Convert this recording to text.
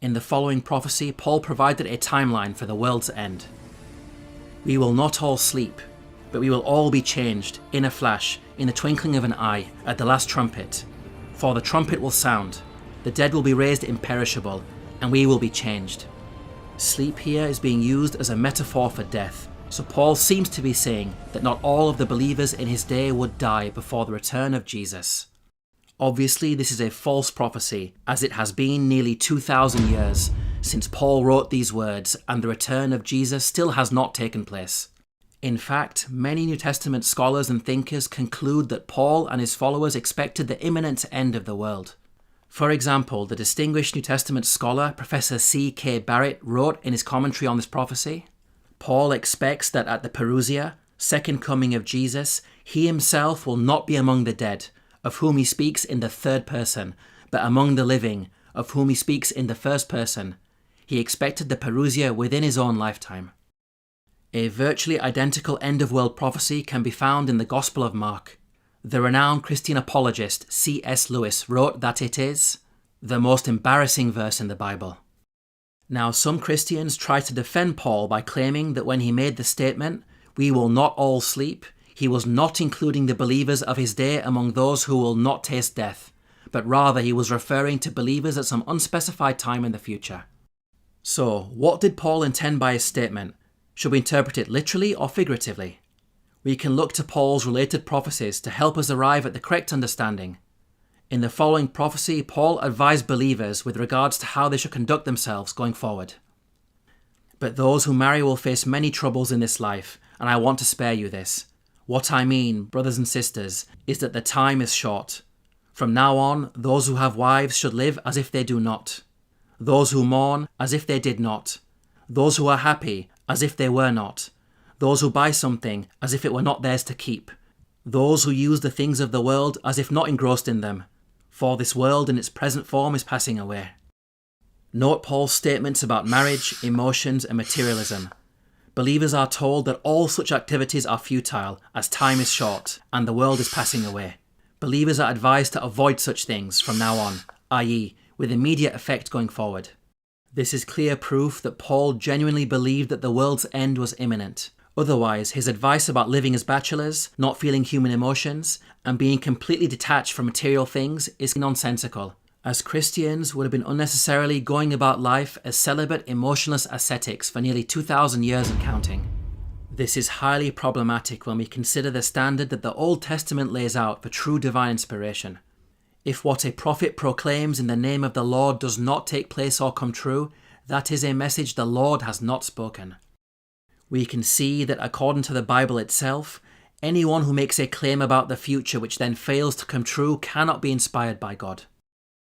In the following prophecy, Paul provided a timeline for the world's end. We will not all sleep, but we will all be changed in a flash, in the twinkling of an eye, at the last trumpet. For the trumpet will sound, the dead will be raised imperishable, and we will be changed. Sleep here is being used as a metaphor for death, so Paul seems to be saying that not all of the believers in his day would die before the return of Jesus. Obviously, this is a false prophecy, as it has been nearly 2,000 years since Paul wrote these words, and the return of Jesus still has not taken place. In fact, many New Testament scholars and thinkers conclude that Paul and his followers expected the imminent end of the world. For example, the distinguished New Testament scholar Professor C.K. Barrett wrote in his commentary on this prophecy, Paul expects that at the parousia, second coming of Jesus, he himself will not be among the dead, of whom he speaks in the third person, but among the living, of whom he speaks in the first person. He expected the parousia within his own lifetime. A virtually identical end-of-world prophecy can be found in the Gospel of Mark. The renowned Christian apologist C.S. Lewis wrote that it is the most embarrassing verse in the Bible. Now, some Christians try to defend Paul by claiming that when he made the statement, "We will not all sleep," he was not including the believers of his day among those who will not taste death, but rather he was referring to believers at some unspecified time in the future. So, what did Paul intend by his statement? Should we interpret it literally or figuratively? We can look to Paul's related prophecies to help us arrive at the correct understanding. In the following prophecy, Paul advised believers with regards to how they should conduct themselves going forward. But those who marry will face many troubles in this life, and I want to spare you this. What I mean, brothers and sisters, is that the time is short. From now on, those who have wives should live as if they do not. Those who mourn, as if they did not. Those who are happy, as if they were not. Those who buy something, as if it were not theirs to keep. Those who use the things of the world, as if not engrossed in them. For this world in its present form is passing away. Note Paul's statements about marriage, emotions, and materialism. Believers are told that all such activities are futile, as time is short, and the world is passing away. Believers are advised to avoid such things from now on, i.e., with immediate effect going forward. This is clear proof that Paul genuinely believed that the world's end was imminent. Otherwise, his advice about living as bachelors, not feeling human emotions, and being completely detached from material things is nonsensical, as Christians would have been unnecessarily going about life as celibate, emotionless ascetics for nearly 2,000 years and counting. This is highly problematic when we consider the standard that the Old Testament lays out for true divine inspiration. If what a prophet proclaims in the name of the Lord does not take place or come true, that is a message the Lord has not spoken. We can see that according to the Bible itself, anyone who makes a claim about the future which then fails to come true cannot be inspired by God.